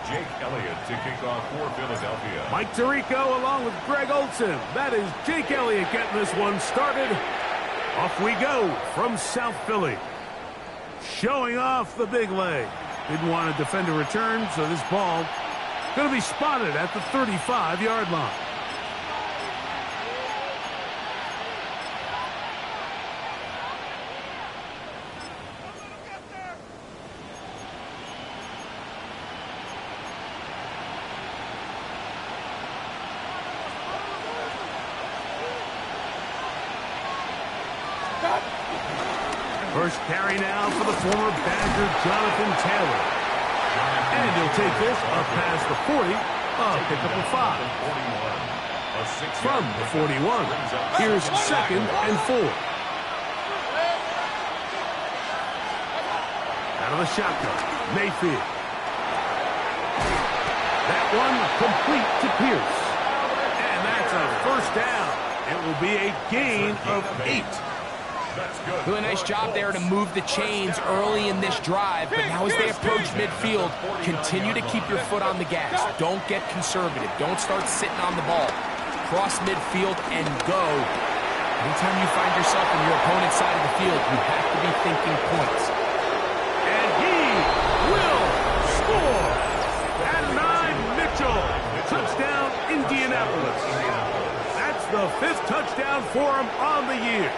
Jake Elliott to kick off for Philadelphia. Mike Tirico along with Greg Olson. That is Jake Elliott getting this one started. Off we go from South Philly. Showing off the big leg. Didn't want to defend a return, so this ball going to be spotted at the 35-yard line. First carry now for the former Badger Jonathan Taylor. And he'll take this up past the 40, pick up a 5. From the 41, here's 2nd and 4. Out of the shotgun, Mayfield. That one complete to Pierce. And that's a first down. It will be a gain of 8. Doing a nice job there to move the chains early in this drive, but now as they approach midfield, continue to keep your foot on the gas. Don't get conservative. Don't start sitting on the ball. Cross midfield and go. Anytime you find yourself on your opponent's side of the field, you have to be thinking points. And he will score. At 9, Mitchell. Touchdown, Indianapolis. That's the 5th touchdown for him on the year.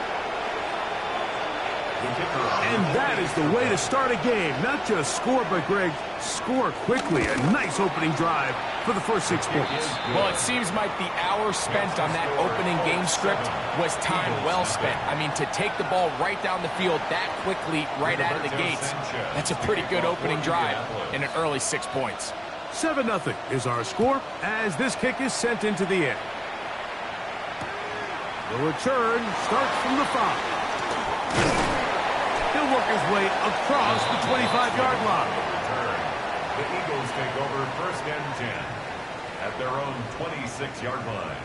And that is the way to start a game. Not just score, but, Greg, score quickly. A nice opening drive for the first 6 points. Well, it seems like the hour spent on that opening game script was time well spent. I mean, to take the ball right down the field that quickly, right out of the gates, that's a pretty good opening drive in an early 6 points. 7-0 is our score as this kick is sent into the air. The return starts from the 5. He'll work his way across the 25-yard line. The Eagles take over 1st and 10 at their own 26-yard line.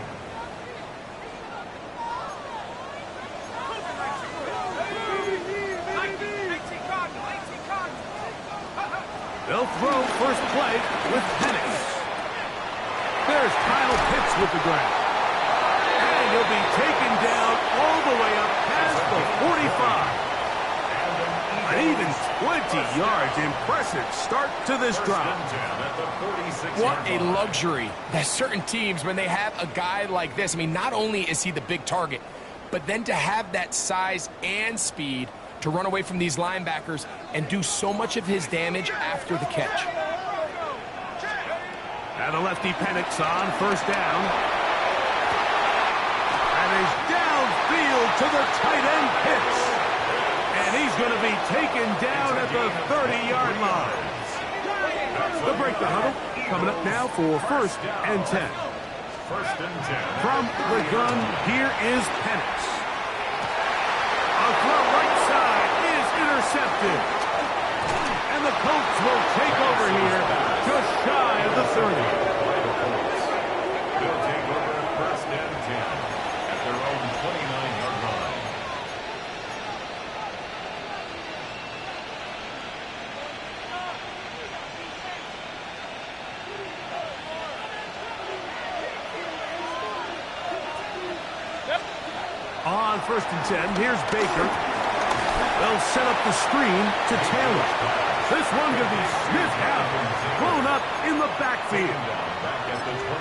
They'll throw first play with Penix. There's Kyle Pitts with the grab. And he'll be taken down all the way up past the 45. An even 20 yards. Impressive start to this drive. What a luxury that certain teams, when they have a guy like this, I mean, not only is he the big target, but then to have that size and speed to run away from these linebackers and do so much of his damage after the catch. Now the lefty Penix on first down. And is downfield to the tight end Pitts. And he's going to be taken down at the 30-yard line. They'll break the huddle. Coming up now for 1st and 10. 1st and 10. From the gun, here is Penix. A throw right side is intercepted. And the Colts will take over here just shy of the 30. They'll take over 1st and 10 at their own 29-yard line. On 1st and 10, here's Baker. They'll set up the screen to Taylor. This one going to be sniffed out, blown up in the backfield.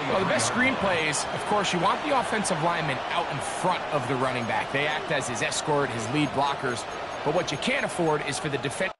Well, the best screen plays, of course, you want the offensive lineman out in front of the running back. They act as his escort, his lead blockers. But what you can't afford is for the defense.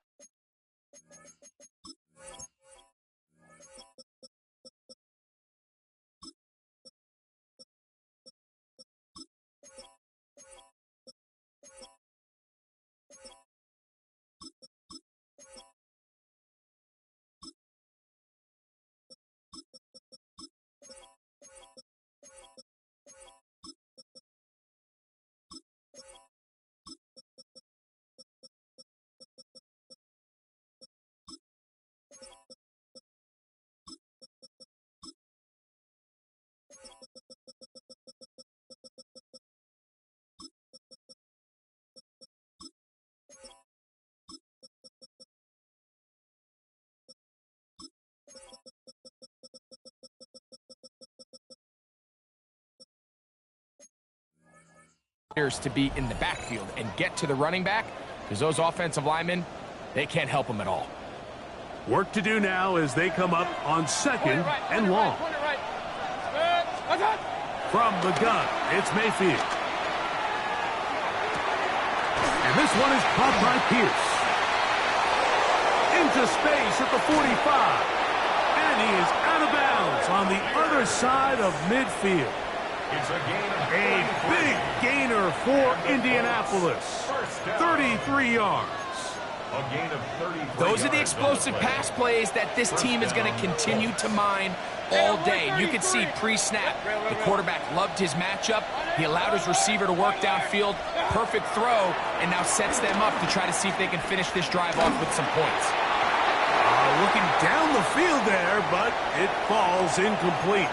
to be in the backfield and get to the running back, because those offensive linemen, they can't help him at all. Work to do now as they come up on second and long. From the gun, it's Mayfield. And this one is caught by Pierce. Into space at the 45. And he is out of bounds on the other side of midfield. It's a big gainer for Indianapolis. 33 yards. A gain of 33 Those are the yards. explosive pass plays that this team is going to continue to mine all day. You can see pre-snap, the quarterback loved his matchup. He allowed his receiver to work downfield. Perfect throw, and now sets them up to try to see if they can finish this drive off with some points. Looking down the field there, but it falls incomplete.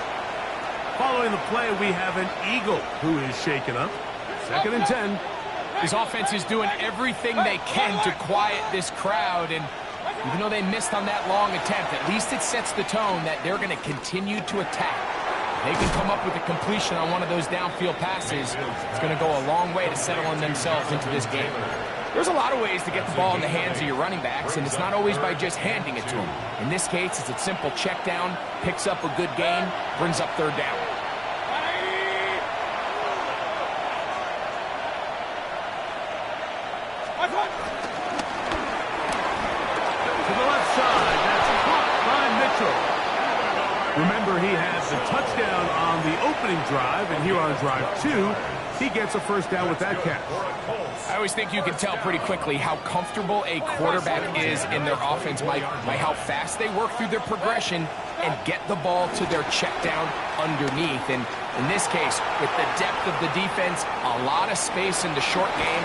Following the play, we have an Eagle who is shaken up. 2nd and 10. His offense is doing everything they can to quiet this crowd, and even though they missed on that long attempt, at least it sets the tone that they're going to continue to attack. If they can come up with a completion on one of those downfield passes, it's going to go a long way to settling themselves into this game. There's a lot of ways to get the ball in the hands of your running backs, and it's not always by just handing it to them. In this case, it's a simple check down, picks up a good gain, brings up 3rd down. To the left side, that's caught by Mitchell. Remember, he has the touchdown on the opening drive, and here on drive 2, he gets a 1st down with that catch. I always think you can tell pretty quickly how comfortable a quarterback is in their offense by how fast they work through their progression and get the ball to their check down underneath. And in this case, with the depth of the defense, a lot of space in the short game,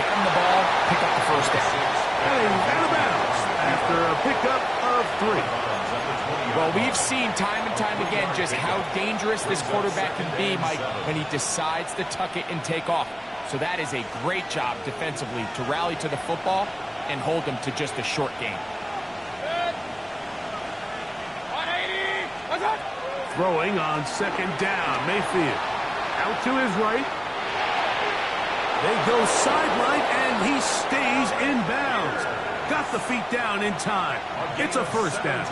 get them the ball, pick up the 1st down. And out of bounds after a pickup of 3. Well, we've seen time and time again just how dangerous this quarterback can be, Mike, when he decides to tuck it and take off. So that is a great job defensively to rally to the football and hold them to just a short game. Throwing on 2nd down, Mayfield. Out to his right. They go sideline, and he stays in bounds. Got the feet down in time. It's a 1st down.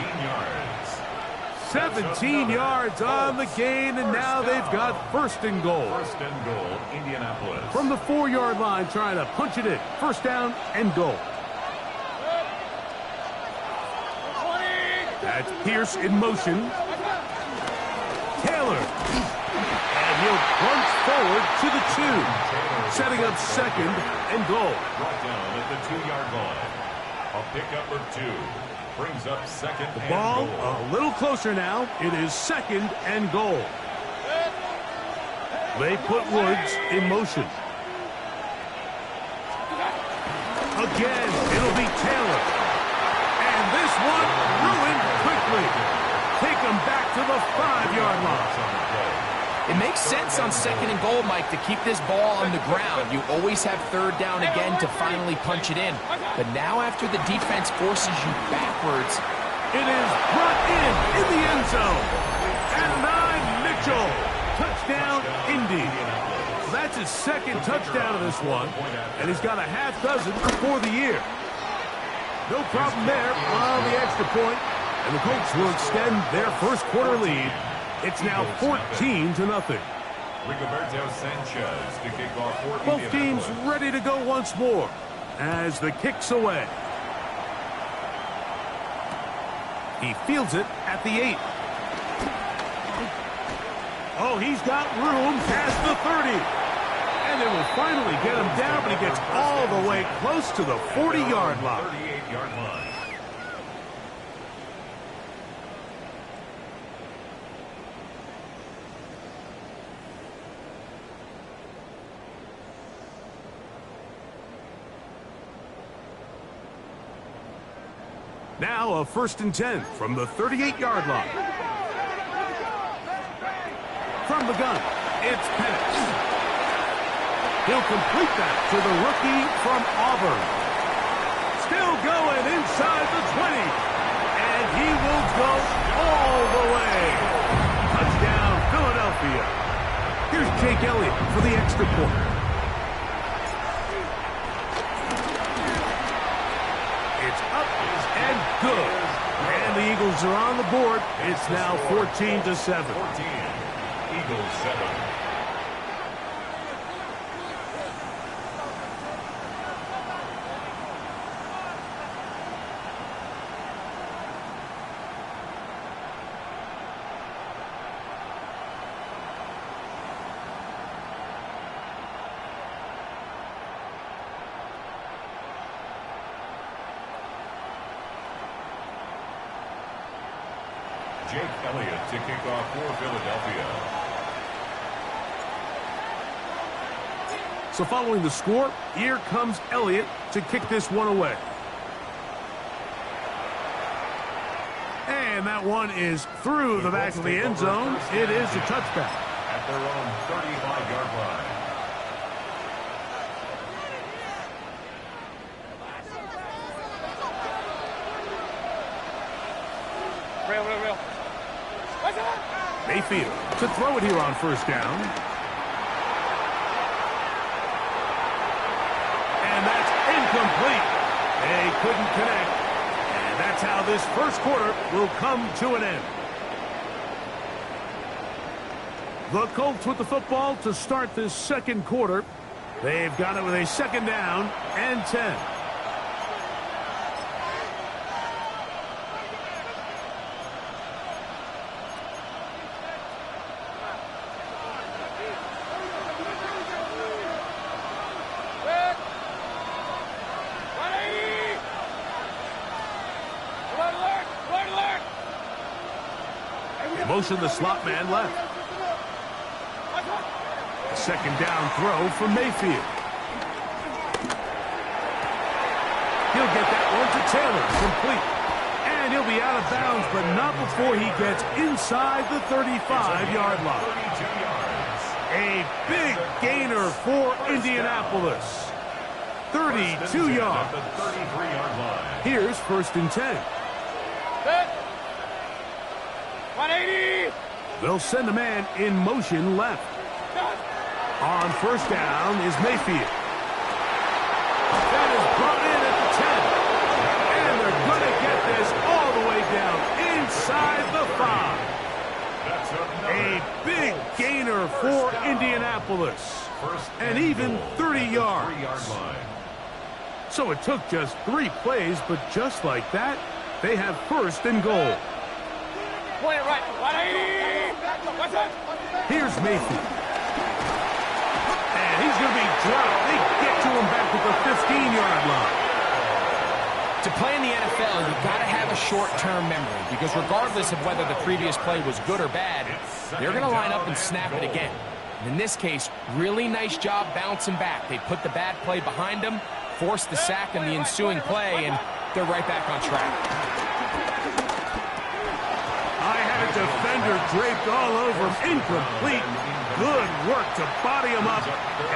17 yards on the gain, and now they've got 1st and goal. 1st and goal, Indianapolis. From the 4-yard line, trying to punch it in. 1st down and goal. That's Pierce in motion. Taylor. And he'll plunge forward to the 2. Setting up 2nd and goal. Brought down at the 2-yard line. A pickup of 2. Brings up 2nd The and ball goal. a little closer now. It is 2nd and goal. They put Woods in motion. Again, it'll be Taylor. And this one ruined quickly. Take him back to the 5-yard line. It makes sense on 2nd and goal, Mike, to keep this ball on the ground. You always have 3rd down again to finally punch it in. But now after the defense forces you backwards, it is brought in the end zone. And 9, Mitchell. Touchdown, Indy. That's his 2nd touchdown of this one. And he's got a half dozen for the year. No problem there on the extra point. And the Colts will extend their 1st quarter lead. It's now 14-0. Rigoberto Sanchez to kick off for Both teams ready to go once more as the kick's away. He fields it at the 8. Oh, he's got room past the 30. And it will finally get him down, but he gets all the way close to the 40-yard line. 38-yard line. Now a 1st and 10 from the 38-yard line. From the gun, it's Penix. He'll complete that to the rookie from Auburn. Still going inside the 20. And he will go all the way. Touchdown, Philadelphia. Here's Jake Elliott for the extra point. up and good. And the Eagles are on the board. It's now 14-7. 14. Eagles 7. Jake Elliott to kick off for Philadelphia. So following the score, here comes Elliott to kick this one away. And that one is through the back of the end zone. It is a touchback. At their own 35-yard line. Real. Mayfield to throw it here on first down. And that's incomplete. They couldn't connect. And that's how this first quarter will come to an end. The Colts with the football to start this second quarter. They've got it with a second down and 10. Motion the slot man left. Second down throw for Mayfield. He'll get that one to Taylor, complete. And he'll be out of bounds, but not before he gets inside the 35-yard line. A big gainer for Indianapolis. 32 yards. Here's first and 10. 180! They'll send a man in motion left. On first down is Mayfield. That is brought in at the 10. And they're going to get this all the way down inside the 5. A big gainer for Indianapolis. And even 30 yards. So it took just 3 plays, but just like that, they have first and goal. Play it right. 180! What's that? Here's Mayfield. And he's going to be dropped. They get to him back at the 15-yard line. To play in the NFL, you've got to have a short-term memory because regardless of whether the previous play was good or bad, they're going to line up and snap it again. And in this case, really nice job bouncing back. They put the bad play behind them, forced the sack in the ensuing play, and they're right back on track. Defender draped all over him. Incomplete. Good work to body him up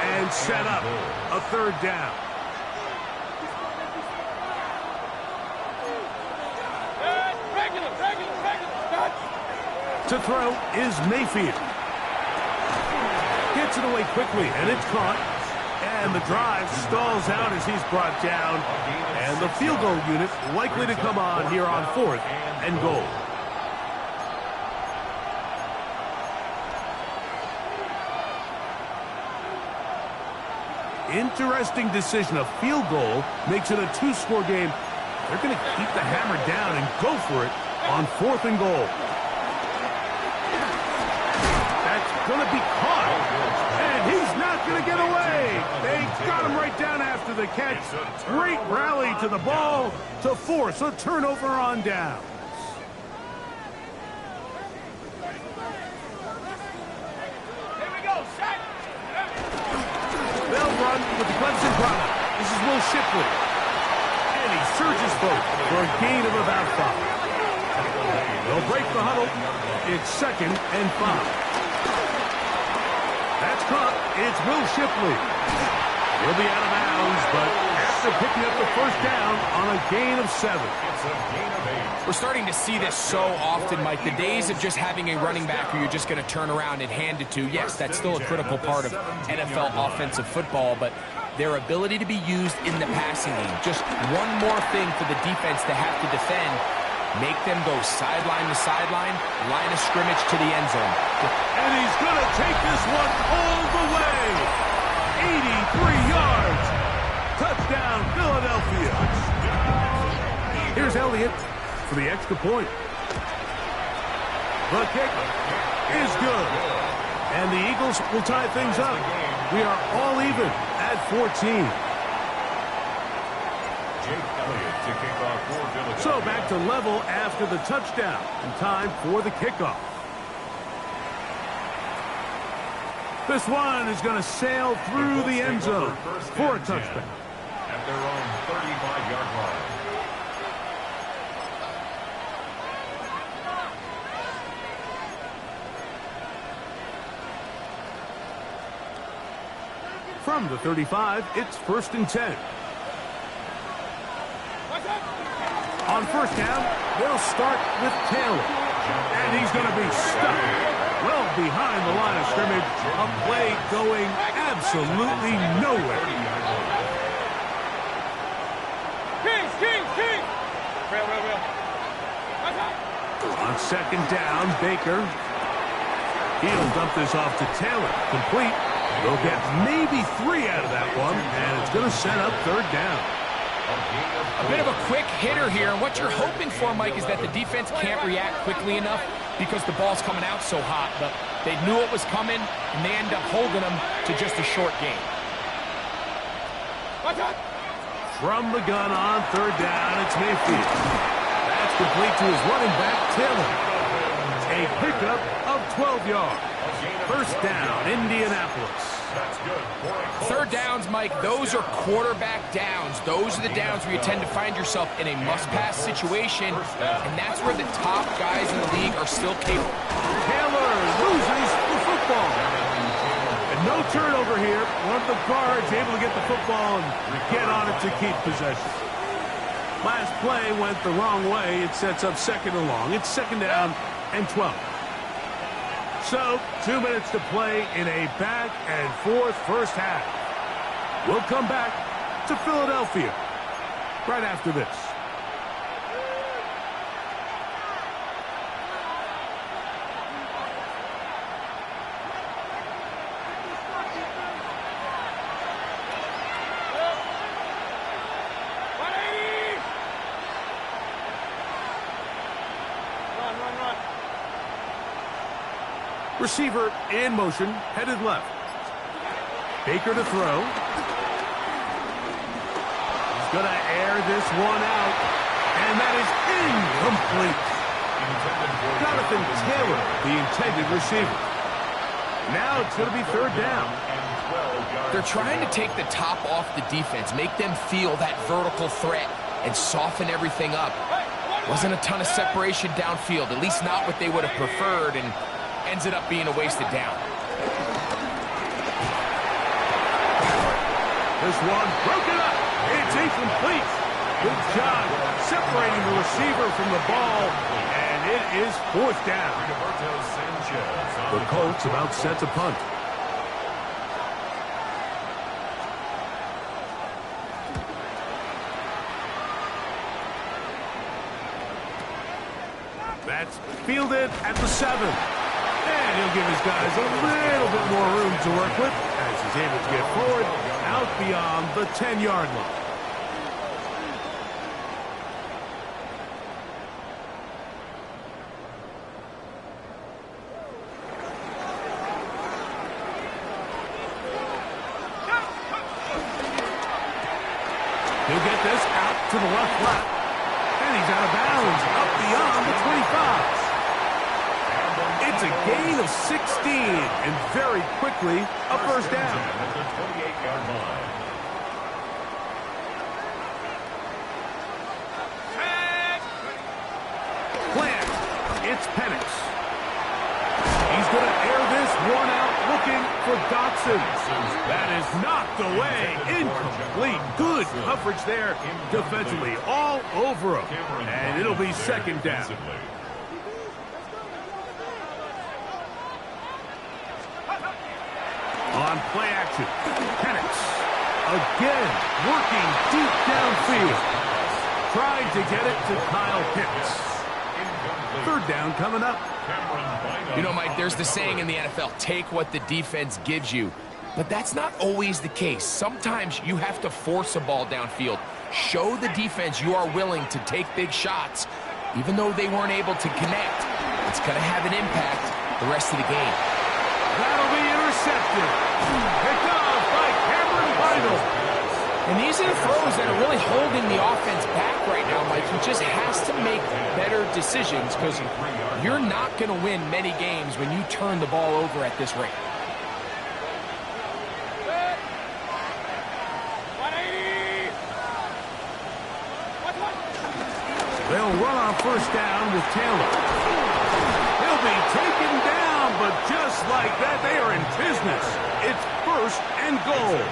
and set up a third down. Regular. To throw is Mayfield. Gets it away quickly, and it's caught. And the drive stalls out as he's brought down. And the field goal unit likely to come on here on fourth and goal. Interesting decision. A field goal makes it a 2-score game. They're going to keep the hammer down and go for it on fourth and goal. That's going to be caught. And he's not going to get away. They got him right down after the catch. Great rally to the ball to force a turnover on downs. With the Clemson product. This is Will Shipley. And he surges forward for a gain of about 5. They'll break the huddle. It's second and 5. That's caught. It's Will Shipley. He'll be out of bounds, but after picking up the first down on a gain of 7. We're starting to see this so often, Mike. The days of just having a running back who you're just going to turn around and hand it to, yes, that's still a critical part of NFL offensive football, but their ability to be used in the passing game. Just one more thing for the defense to have to defend. Make them go sideline to sideline, line of scrimmage to the end zone. And he's going to take this one all the way. 83 yards. Touchdown, Philadelphia. Here's Elliott for the extra point. The kick is good. And the Eagles will tie things up. We are all even at 14. So back to level after the touchdown. And time for the kickoff. This one is going to sail through the end zone for a touchdown. At their own 35-yard line. From the 35, it's 1st and 10. On first down, they'll start with Taylor. And he's going to be stuck well behind the line of scrimmage. A play going absolutely nowhere. King. Real. On second down, Baker. He'll dump this off to Taylor. Complete. They'll get maybe 3 out of that one, and it's going to set up 3rd down. A bit of a quick hitter here, and what you're hoping for, Mike, is that the defense can't react quickly enough because the ball's coming out so hot. But they knew it was coming, and they end up holding them to just a short game. From the gun on 3rd down, it's Mayfield. That's complete to his running back, Taylor. A pickup of 12 yards. 1st down, Indianapolis. 3rd downs, Mike, those are quarterback downs. Those are the downs where you tend to find yourself in a must-pass situation, and that's where the top guys in the league are still capable. Taylor loses the football. And no turnover here. One of the guards able to get the football and get on it to keep possession. Last play went the wrong way. It sets up 2nd and long. It's 2nd down and 12. So, 2 minutes to play in a back-and-forth first half. We'll come back to Philadelphia right after this. Receiver in motion, headed left. Baker to throw. He's going to air this one out, and that is incomplete. Jonathan Taylor, the intended receiver. Now it's going to be 3rd down. They're trying to take the top off the defense, make them feel that vertical threat, and soften everything up. Wasn't a ton of separation downfield, at least not what they would have preferred, and ends it up being a wasted down. This one broken up. It's incomplete. Good job separating the receiver from the ball, and it is 4th down. The Colts about set to punt. That's fielded at the 7. And he'll give his guys a little bit more room to work with as he's able to get forward out beyond the 10-yard line. He'll get this out to the left flat. And he's out of bounds up beyond the 25. It's a gain of 16, and very quickly, a 1st down. Plant. It's Penix. He's going to air this one out, looking for Dotson. That is knocked away. Incomplete. Good coverage there defensively, all over him. And it'll be 2nd down. On play action, Penix. A Again, working deep downfield. Trying to get it to Kyle Pitts. Third down coming up. You know, Mike, there's the saying in the NFL, take what the defense gives you. But that's not always the case. Sometimes you have to force a ball downfield. Show the defense you are willing to take big shots, even though they weren't able to connect. It's going to have an impact the rest of the game. That'll be intercepted. Picked off by Cameron Vital. And these are the throws that are really holding the offense back right now, Mike. He just has to make better decisions because you're not going to win many games when you turn the ball over at this rate. They'll run on first down with Taylor. He'll be taken down, but just like that, they are in business. It's first and goal.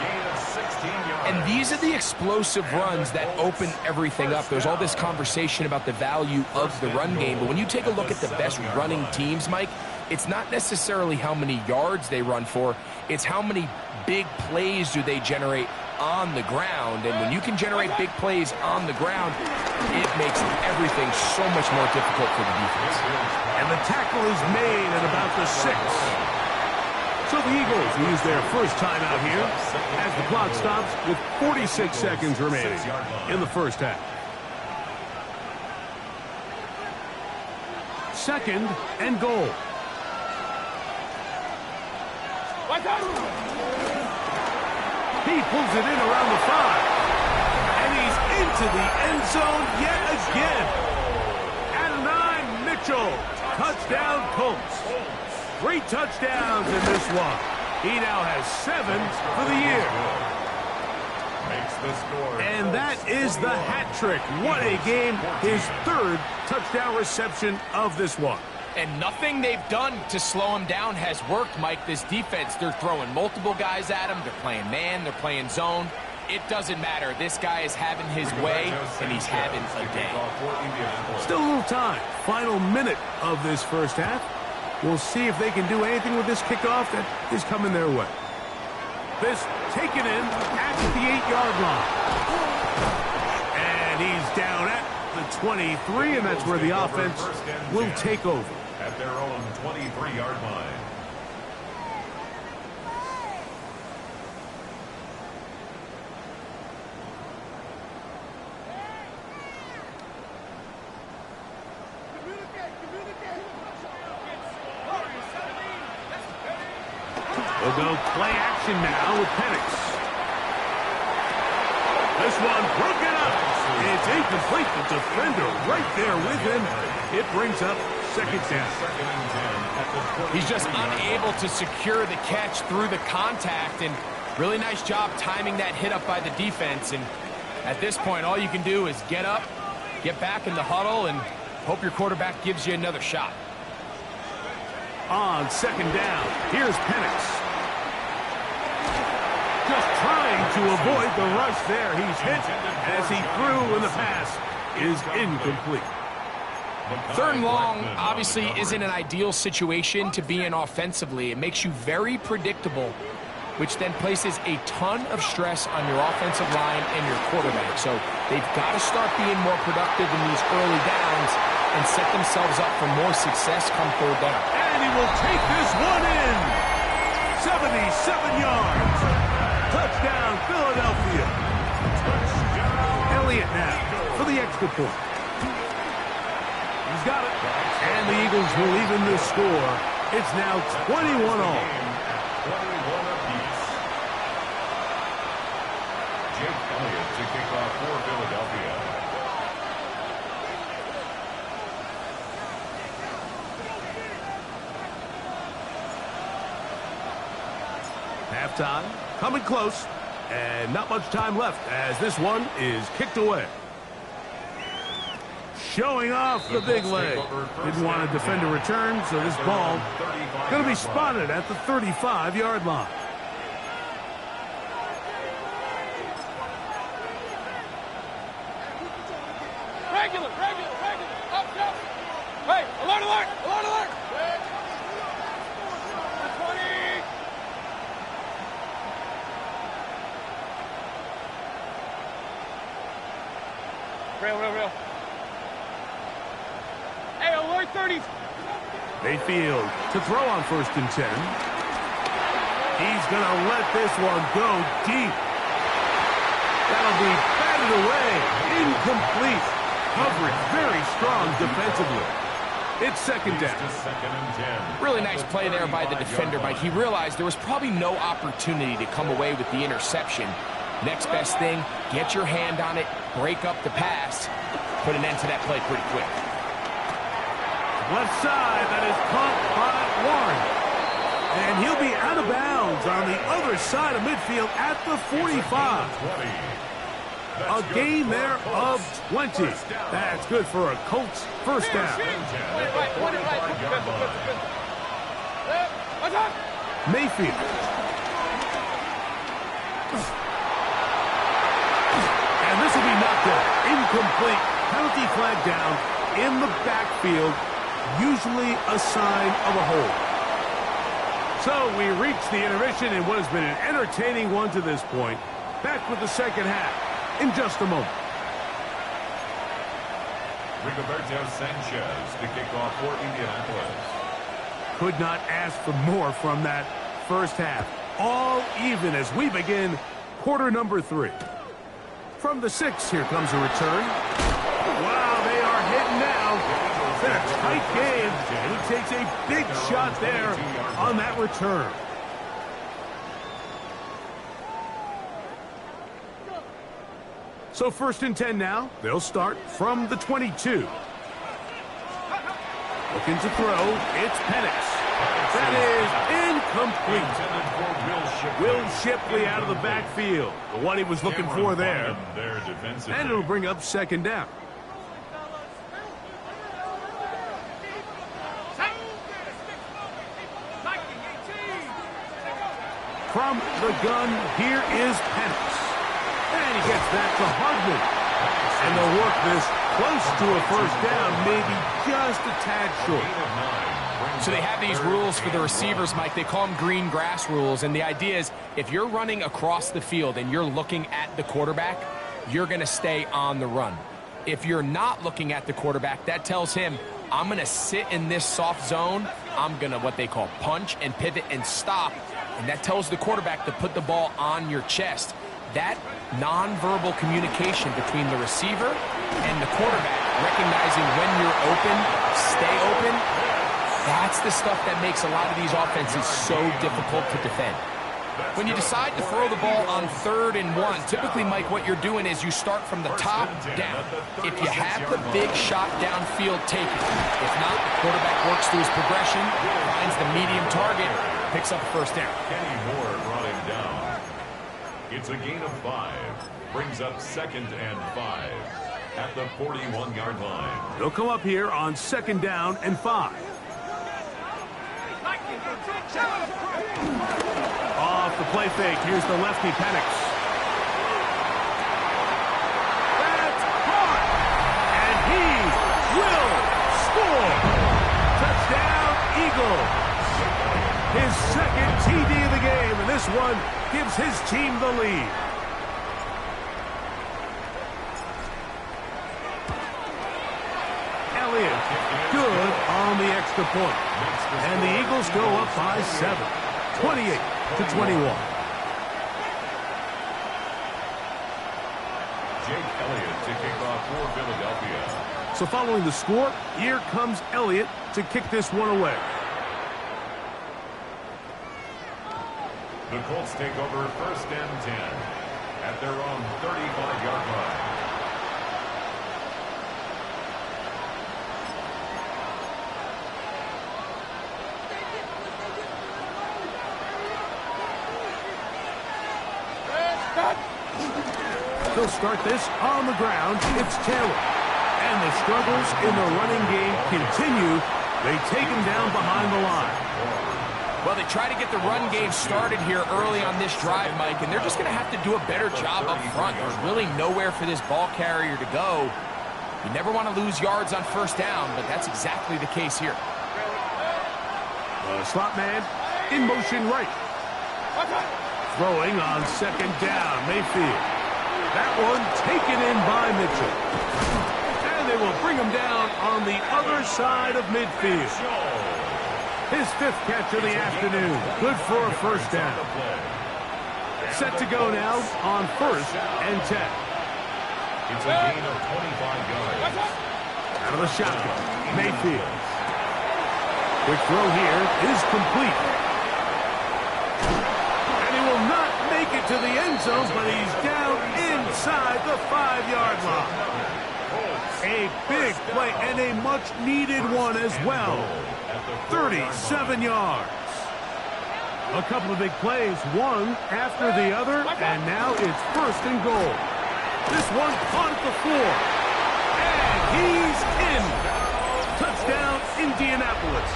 And these are the explosive runs that open everything up. There's all this conversation about the value of the run game, but when you take a look at the best running teams, Mike, it's not necessarily how many yards they run for, it's how many big plays do they generate on the ground. And when you can generate big plays on the ground, it makes everything so much more difficult for the defense. And the tackle is made at about the 6. So the Eagles use their first timeout here as the clock stops with 46 seconds remaining in the first half. Second and goal. He pulls it in around the 5. And he's into the end zone yet again. At 9, Mitchell. Touchdown, Colts. 3 touchdowns in this one. He now has 7 for the year. And that is the hat trick. What a game. His 3rd touchdown reception of this one. And nothing they've done to slow him down has worked, Mike. This defense, they're throwing multiple guys at him. They're playing man. They're playing zone. It doesn't matter. This guy is having his way, and he's having a day. Still a little time. Final minute of this first half. We'll see if they can do anything with this kickoff that is coming their way. This taken in at the 8-yard line. And he's down at the 23, and that's where the offense will take over. At their own 23-yard line. We'll go play action now with Penix. This one broken up. It's incomplete. The defender right there with him. It brings up second down. He's just unable to secure the catch through the contact, and really nice job timing that hit up by the defense. And at this point, all you can do is get up, get back in the huddle, and hope your quarterback gives you another shot. On second down, here's Penix. Just trying to avoid the rush there. He's hit as he threw, and the pass is incomplete. 3rd and long obviously isn't an ideal situation to be in offensively. It makes you very predictable, which then places a ton of stress on your offensive line and your quarterback. So they've got to start being more productive in these early downs and set themselves up for more success come 3rd down. And he will take this one in. 77 yards. Touchdown, Philadelphia. Elliott now for the extra point. He's got it. And the Eagles will even this score. It's now 21 all. Jake Elliott to kick off for Philadelphia. Halftime coming close, and not much time left as this one is kicked away. Showing off the big leg. Didn't want to defend a return, so this ball going to be spotted at the 35-yard line. Regular. Up. Hey, alert. 20. Mayfield to throw on 1st and 10. He's going to let this one go deep. That'll be batted away. Incomplete. Coverage very strong defensively. It's 2nd down. Really nice play there by the defender, Mike. He realized there was probably no opportunity to come away with the interception. Next best thing, get your hand on it, break up the pass, put an end to that play pretty quick. Left side, that is caught by Warren. And he'll be out of bounds on the other side of midfield at the 45. A gain there of 20. That's good for a Colts 1st down. Mayfield. And this will be knocked out. Incomplete. Penalty flag down in the backfield. Usually a sign of a hold. So we reach the intermission in what has been an entertaining one to this point. Back with the 2nd half in just a moment. Rigoberto Sanchez to kick off for Indianapolis. Could not ask for more from that 1st half. All even as we begin quarter number 3. From the 6, here comes a return. Wow, they are hitting now. It's been a tight game, and he takes a big shot there on that return. So 1st and 10 now. They'll start from the 22. Looking to throw. It's Penix. That is incomplete. Will Shipley out of the backfield. The one he was looking for there. And it'll bring up 2nd down. From the gun, here is Penix. And he gets that to Hardman. And they'll work this close to a 1st down, maybe just a tad short. So they have these rules for the receivers, Mike. They call them green grass rules. And the idea is if you're running across the field and you're looking at the quarterback, you're going to stay on the run. If you're not looking at the quarterback, that tells him, I'm going to sit in this soft zone. I'm going to what they call punch and pivot and stop. And that tells the quarterback to put the ball on your chest. That nonverbal communication between the receiver and the quarterback, recognizing when you're open, stay open, that's the stuff that makes a lot of these offenses so difficult to defend. When you decide to throw the ball on 3rd and 1, typically, Mike, what you're doing is you start from the top down. If you have the big shot downfield, take it. If not, the quarterback works through his progression, finds the medium target, picks up a 1st down. Kenny Moore brought him down. It's a gain of 5. Brings up 2nd and 5 at the 41-yard line. They'll come up here on 2nd down and 5. Off the play fake. Here's the lefty Penix. That's caught. And he will score. Touchdown, Eagles. His 2nd TD of the game, and this one gives his team the lead. Elliott, good on the extra point. And the Eagles go up by 7, 28-21. Jake Elliott to kick off for Philadelphia. So following the score, here comes Elliott to kick this one away. The Colts take over 1st and 10 at their own 35-yard line. They'll start this on the ground. It's Taylor. And the struggles in the running game continue. They take him down behind the line. Well, they try to get the run game started here early on this drive, Mike, and they're just going to have to do a better job up front. There's really nowhere for this ball carrier to go. You never want to lose yards on 1st down, but that's exactly the case here. The slot man in motion right. Throwing on 2nd down, Mayfield. That one taken in by Mitchell. And they will bring him down on on the other side of midfield. His 5th catch of the afternoon. Good for a first down. Set to go now on 1st and 10. It's a gain of 25 yards. Out of the shotgun, Mayfield. Quick throw here is complete. And he will not make it to the end zone, but he's down inside the 5-yard line. A big play and a much-needed one as well. 37 yards. A couple of big plays, one after the other, and now it's 1st and goal. This one caught at the floor. And he's in. Touchdown, Indianapolis.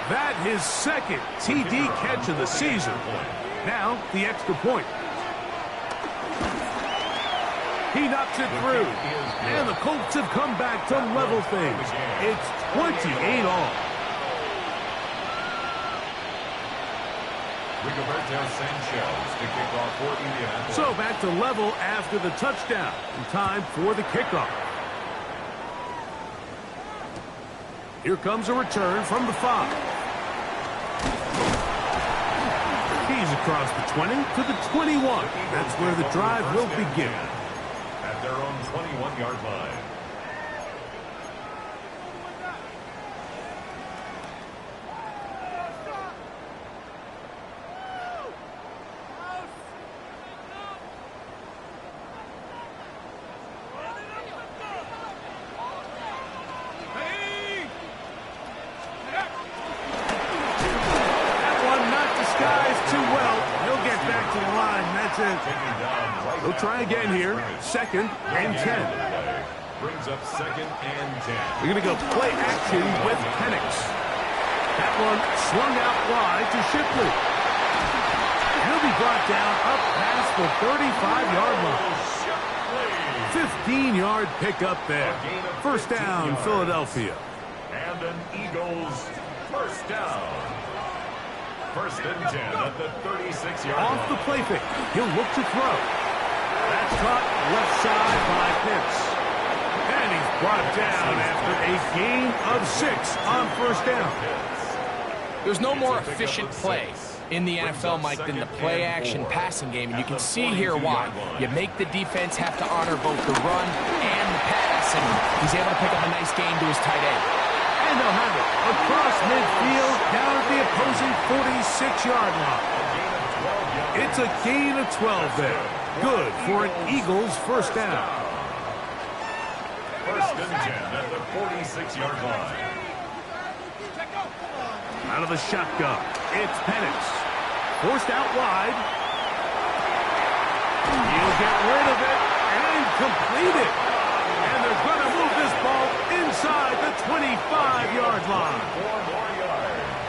That his 2nd TD catch of the season. Now, the extra point. He knocks it through. And the Colts have come back to level things. It's 28 all. Sanchez to kick off for Indianapolis. So back to level after the touchdown. And time for the kickoff. Here comes a return from the 5. He's across the 20 to the 21. That's where the drive will begin. At their own 21-yard line. They'll try again here. 2nd and 10. Brings up 2nd and 10. We're going to go play action with Penix. That one swung out wide to Shipley. He'll be brought down up past the 35-yard line. 15-yard pickup there. 1st down, Philadelphia. And an Eagles 1st down. 1st and 10 at the 36-yard line. Off the play fake. He'll look to throw. That's caught left side by Pitts. And he's brought down after a gain of 6 on 1st down. There's no more efficient play in the NFL, Mike, than the play-action passing game. And you can see here why. You make the defense have to honor both the run and the pass. And he's able to pick up a nice gain to his tight end. And they'll have it across midfield down at the opposing 46-yard line. It's a gain of 12 there. Good for an Eagles 1st down. 1st and 10 at the 46-yard line. Out of the shotgun, it's Penix. Forced out wide. He'll get rid of it and complete it. And they're going to move this ball inside the 25-yard line.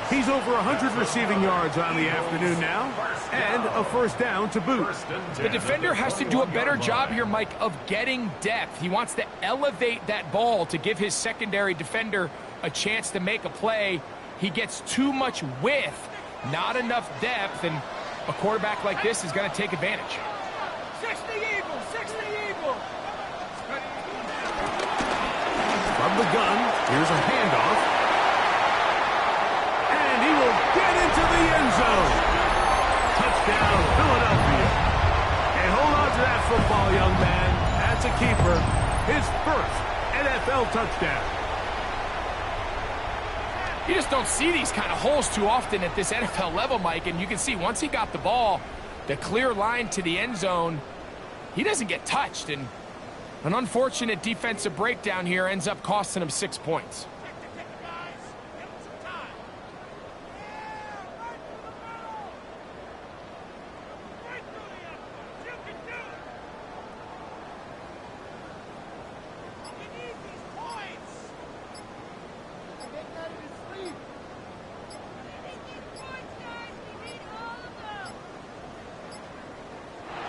He's over 100 receiving yards on the afternoon now, and a 1st down to boot. The defender has to do a better job here, Mike, of getting depth. He wants to elevate that ball to give his secondary defender a chance to make a play. He gets too much width, not enough depth, and a quarterback like this is going to take advantage. 60 Eagles, 60 Eagles. From the gun, here's a handoff. And he will get into the end zone. Touchdown, Philadelphia. And hold on to that football, young man. That's a keeper. His 1st NFL touchdown. You just don't see these kind of holes too often at this NFL level, Mike. And you can see once he got the ball, the clear line to the end zone, he doesn't get touched. And an unfortunate defensive breakdown here ends up costing him 6 points.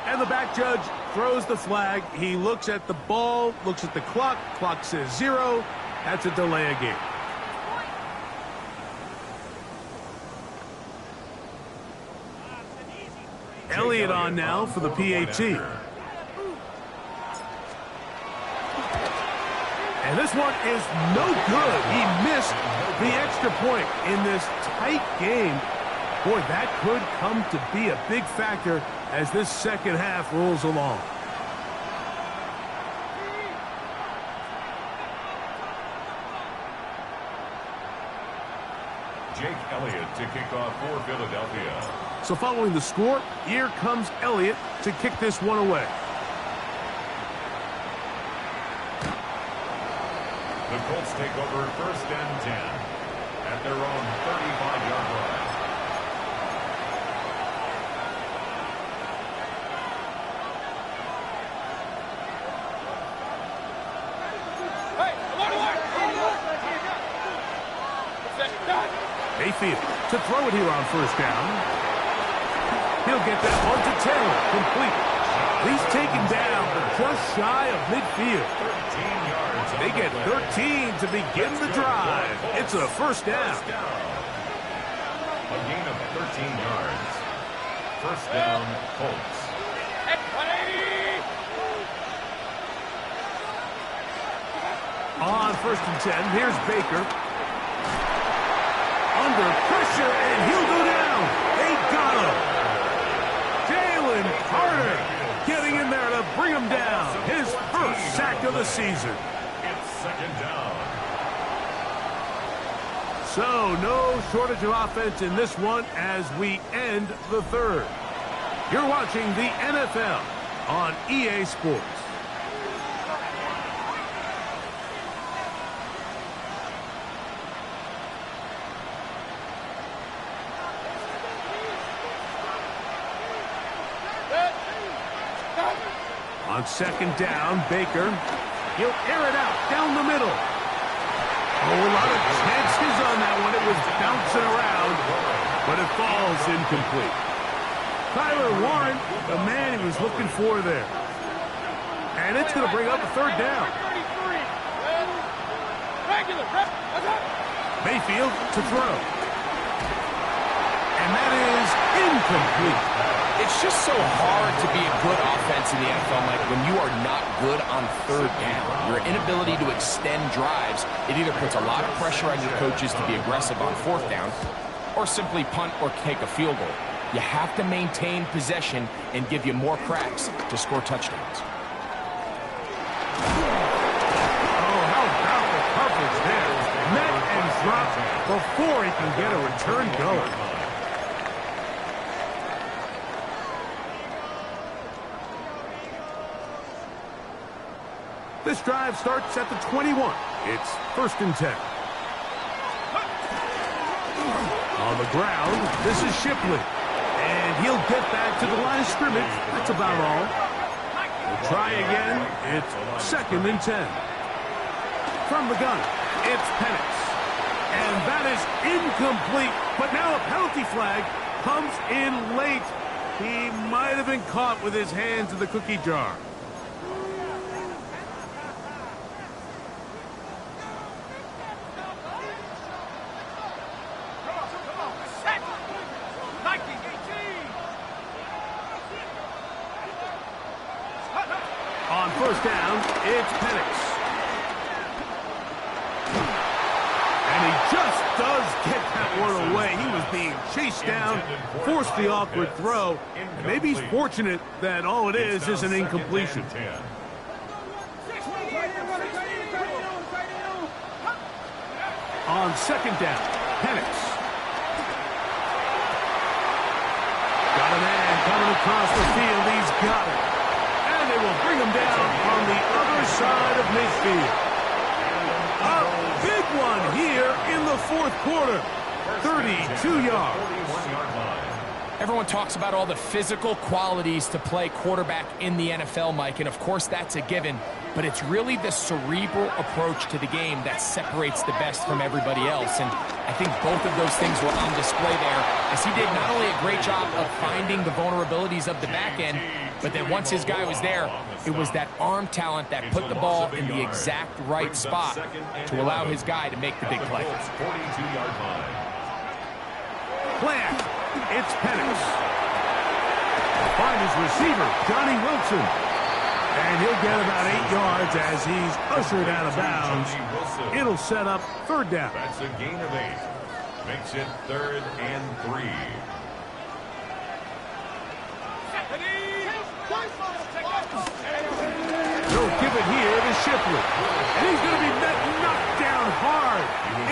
And the back judge throws the flag. He looks at the ball, looks at the clock. Clock says 0. That's a delay of game. Elliott on now for the PAT. And this one is no good. He missed the extra point in this tight game. Boy, that could come to be a big factor as this second half rolls along. Jake Elliott to kick off for Philadelphia. So following the score, here comes Elliott to kick this one away. The Colts take over 1st and 10 at their own 35-yard line. Mayfield to throw it here on 1st down. He'll get that one to Taylor, complete. He's taken down just shy of midfield. 13 yards. They get 13 to begin the drive. It's a 1st down. A gain of 13 yards. 1st down, Colts. On 1st and 10, here's Baker. Under pressure, and he'll go down. They got him. Jalen Carter getting in there to bring him down. His 1st sack of the season. It's 2nd down. So no shortage of offense in this one as we end the 3rd. You're watching the NFL on EA Sports. On 2nd down, Baker. He'll air it out down the middle. Oh, a lot of chances on that one. It was bouncing around, but it falls incomplete. Tyler Warren, the man he was looking for there. And it's going to bring up a 3rd down. Mayfield to throw. And that is incomplete. It's just so hard to be a good offense in the NFL, Mike, when you are not good on 3rd down. Your inability to extend drives, it either puts a lot of pressure on your coaches to be aggressive on 4th down or simply punt or take a field goal. You have to maintain possession and give you more cracks to score touchdowns. Oh, how about the coverage there? Met and dropped before he can get a return going. This drive starts at the 21. It's 1st and 10. On the ground, this is Shipley. And he'll get back to the line of scrimmage. That's about all. We'll try again. It's 2nd and 10. From the gun, it's Penix. And that is incomplete. But now a penalty flag comes in late. He might have been caught with his hands in the cookie jar. On 1st down, it's Penix. And he just does get that one away. He was being chased down, forced the awkward throw, and maybe he's fortunate that all it is an incompletion. On 2nd down, Penix. Got a man coming across the field. He's got it. They will bring him down on the other side of midfield. A big one here in the 4th quarter. 32 yards. Everyone talks about all the physical qualities to play quarterback in the NFL, Mike, and of course that's a given, but it's really the cerebral approach to the game that separates the best from everybody else, and I think both of those things were on display there, as he did not only a great job of finding the vulnerabilities of the back end, but then once his guy was there, it was that arm talent that put the ball in the exact right spot to allow his guy to make the big play. 42-yard line. Plant. It's Penix. Find his receiver, Johnny Wilson. And he'll get about 8 yards as he's ushered out of bounds. It'll set up third down. That's a gain of 8. Makes it 3rd and 3. They'll give it here to Shipley. And he's going to be knocked down hard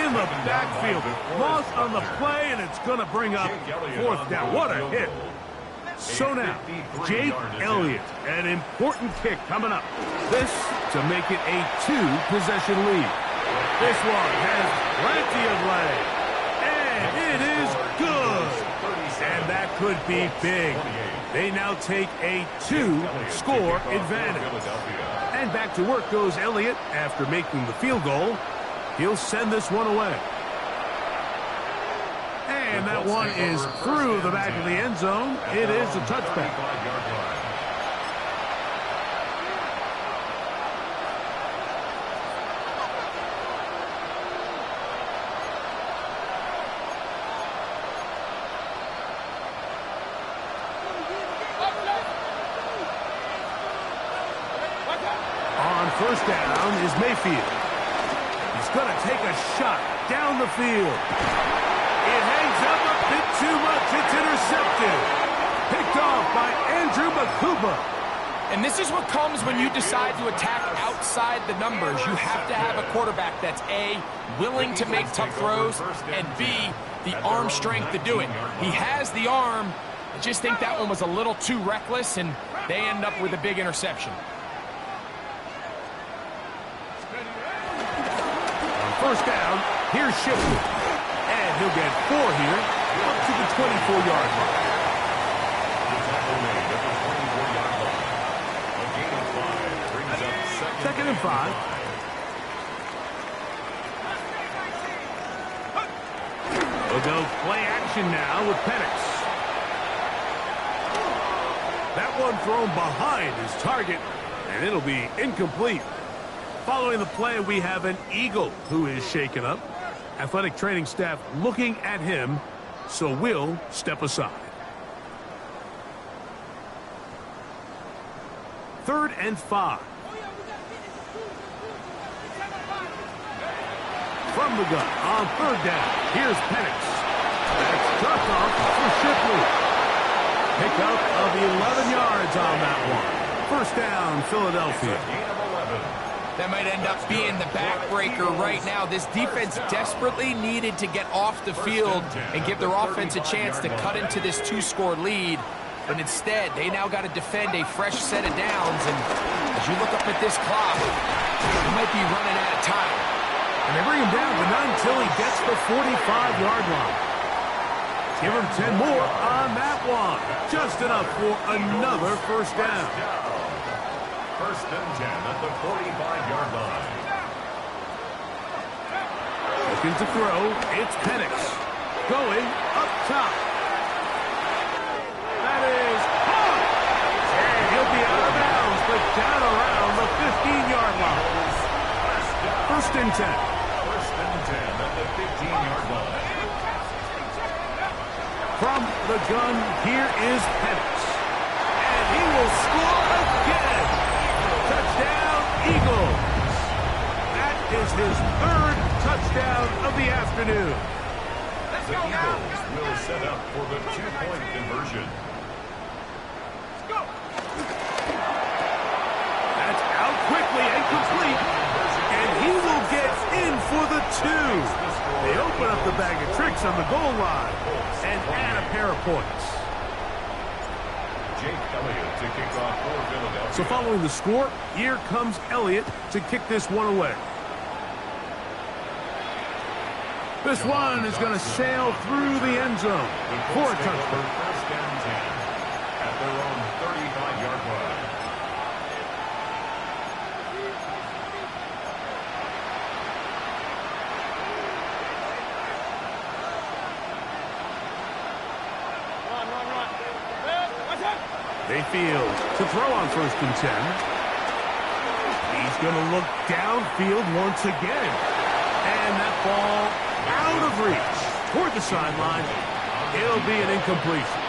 in the backfield. Loss on the play, and it's going to bring up fourth down. What a hit. So now, Jake Elliott, an important kick coming up. This to make it a 2-possession lead. This one has plenty of leg. And it is good. And that could be big. They now take a 2-score advantage. And back to work goes Elliott after making the field goal. He'll send this one away. And that one is through the back of the end zone. It is a touchback. On first down is Mayfield. He's going to take a shot down the field. It hangs up a bit too much. It's intercepted. Picked off by Andrew Makuba. And this is what comes when you decide to attack outside the numbers. You have to have a quarterback that's A, willing to make tough throws, and B, the arm strength to do it. He has the arm. I just think that one was a little too reckless, and they end up with a big interception. On first down, here's Shipley. And he'll get 4 here, up to the 24-yard line. Second and 5. We'll go play action now with Penix. That one thrown behind his target, and it'll be incomplete. Following the play, we have an Eagle who is shaken up. Athletic training staff looking at him, so we'll step aside. 3rd and 5. From the gun on 3rd down. Here's Penix. That's dropped off for Shipley. Pickup of 11 yards on that one. First down, Philadelphia. That might end up being the backbreaker right now. This defense desperately needed to get off the field and give their offense a chance to cut into this 2-score lead. But instead, they now got to defend a fresh set of downs. And as you look up at this clock, he might be running out of time. And they bring him down, but not until he gets the 45-yard line. Give him 10 more on that one. Just enough for another first down. 1st and 10 at the 45-yard line. Looking to throw, it's Penix. Going up top. That is hard. And he'll be out of bounds, but down around the 15-yard line. 1st and 10. 1st and 10 at the 15-yard line. From the gun, here is Penix. And he will score again. Touchdown, Eagles. That is his 3rd touchdown of the afternoon. The Eagles will set up for the 2-point conversion. That's out quickly and complete. And he will get in for the 2. They open up the bag of tricks on the goal line and add a pair of points. Jake Elliott to kick off for Philadelphia. So following the score, here comes Elliott to kick this one away. This one is going to sail through the end zone for a touchdown. 1st and 10 at their own 35-yard line. Mayfield to throw on 1st and 10. He's going to look downfield once again. And that ball out of reach toward the sideline. It'll be an incompletion.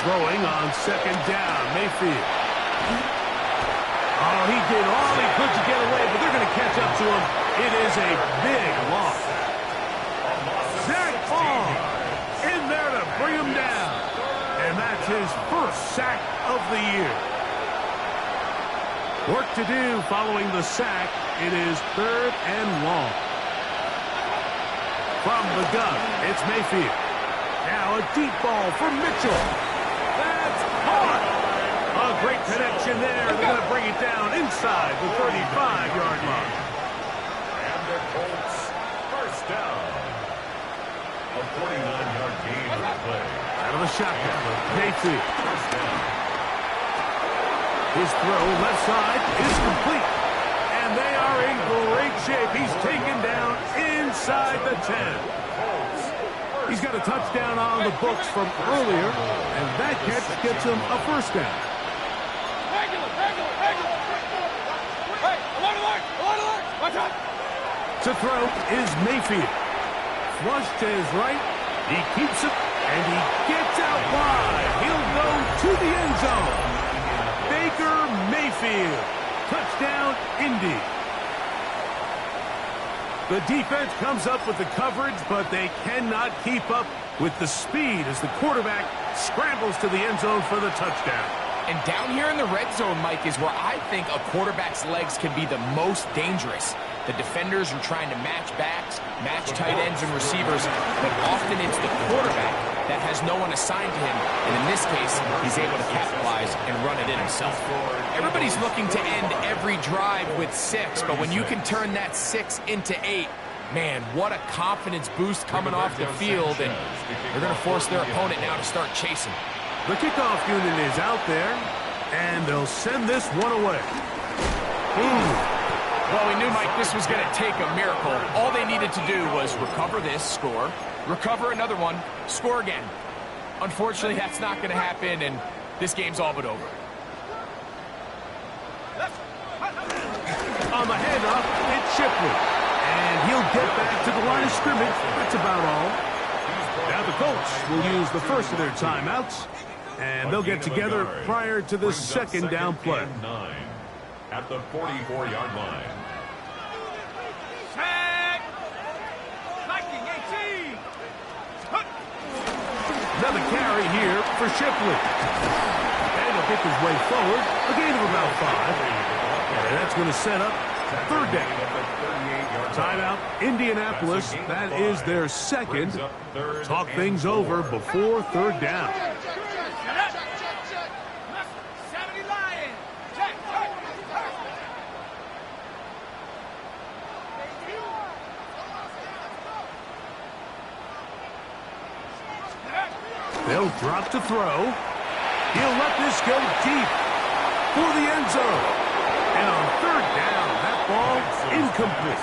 throwing on second down. Mayfield. Oh, he did all he could to get away, but they're going to catch up to him. It is a big loss. Zach Ball in there to bring him down. And that's his first sack of the year. Work to do following the sack. It is 3rd and long. From the gun, it's Mayfield. Now a deep ball for Mitchell. That's caught. A great connection there. They're going to bring it down inside the 35-yard line. And the Colts, first down. A 49-yard gain on the play. Out of the shotgun, Mayfield. First down. His throw left side is complete. And they are in great shape. He's taken down inside the 10. He's got a touchdown on the books from earlier, and that catch gets him a first down. To throw is Mayfield. Flush to his right. He keeps it, and he gets out wide. He'll go to the end zone. Baker Mayfield. Touchdown, Indy. The defense comes up with the coverage, but they cannot keep up with the speed as the quarterback scrambles to the end zone for the touchdown. And down here in the red zone, Mike, is where I think a quarterback's legs can be the most dangerous. The defenders are trying to match backs, match tight ends and receivers, but often it's the quarterback that has no one assigned to him, and in this case, he's able to capitalize and run it in himself. Everybody's looking to end every drive with 6, but when you can turn that 6 into 8, man, what a confidence boost coming off the field, and they're going to force their opponent now to start chasing. The kickoff unit is out there, and they'll send this one away. Well, we knew, Mike, this was going to take a miracle. All they needed to do was recover this, score, recover another one, score again. Unfortunately, that's not going to happen, and this game's all but over. On the handoff, it's Shipley. And he'll get back to the line of scrimmage. That's about all. Now the Colts will use the first of their timeouts, and they'll get together prior to the second down play. 9 at the 44-yard line. Another carry here for Shipley. And he'll pick his way forward. A gain of about 5. And that's going to set up 3rd down. Timeout, Indianapolis. That is their second. Talk things over before 3rd down. They'll drop to throw. He'll let this go deep for the end zone. And on 3rd down, that ball incomplete.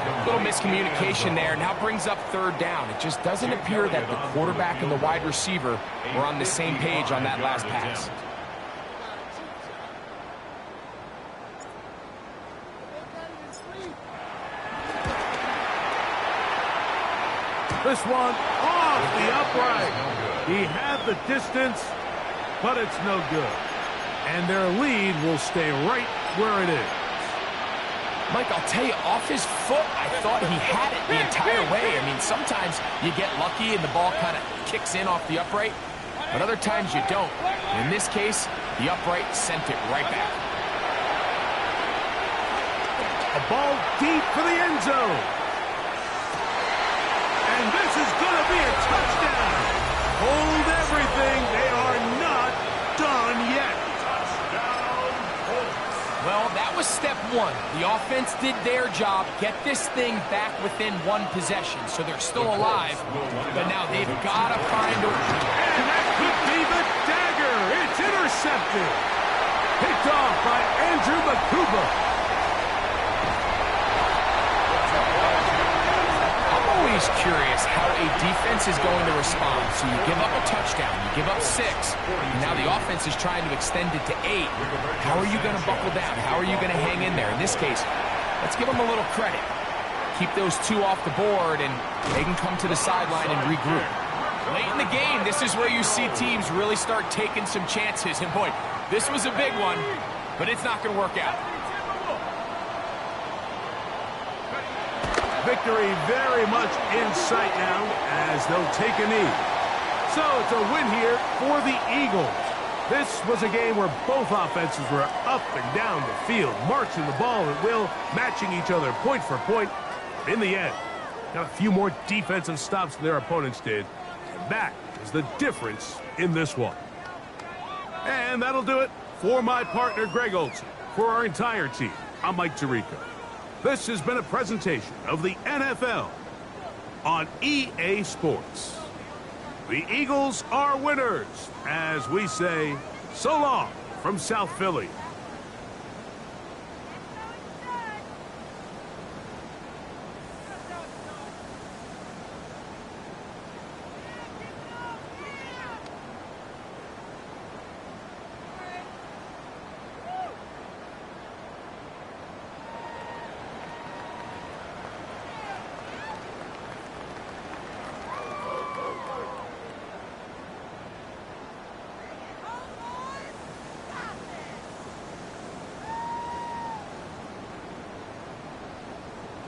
A little miscommunication there. Now brings up 3rd down. It just doesn't appear that the quarterback and the wide receiver were on the same page on that last pass. This one off the upright. He had the distance, but it's no good. And their lead will stay right where it is. Mike, I'll tell you, off his foot, I thought he had it the entire way. I mean, sometimes you get lucky and the ball kind of kicks in off the upright, but other times you don't. In this case, the upright sent it right back. A ball deep for the end zone. And this is going to be a touchdown. Hold everything. They are not done yet. Well, that was step 1. The offense did their job, get this thing back within 1 possession, so they're still alive. But now they've got to find a... And that could be the dagger. It's intercepted. Picked off by Andrew Makuba. Always curious how a defense is going to respond. So you give up a touchdown, you give up 6, and now the offense is trying to extend it to 8. How are you going to buckle down? How are you going to hang in there? In this case, let's give them a little credit. Keep those 2 off the board, and they can come to the sideline and regroup. Late in the game, this is where you see teams really start taking some chances. And boy, this was a big one, but it's not going to work out. Victory very much in sight now as they'll take a knee. So it's a win here for the Eagles. This was a game where both offenses were up and down the field, marching the ball at will, matching each other point for point. In the end, got a few more defensive stops than their opponents did. And that is the difference in this one. And that'll do it for my partner, Greg Olson. For our entire team, I'm Mike Tirico. This has been a presentation of the NFL on EA Sports. The Eagles are winners, as we say so long from South Philly.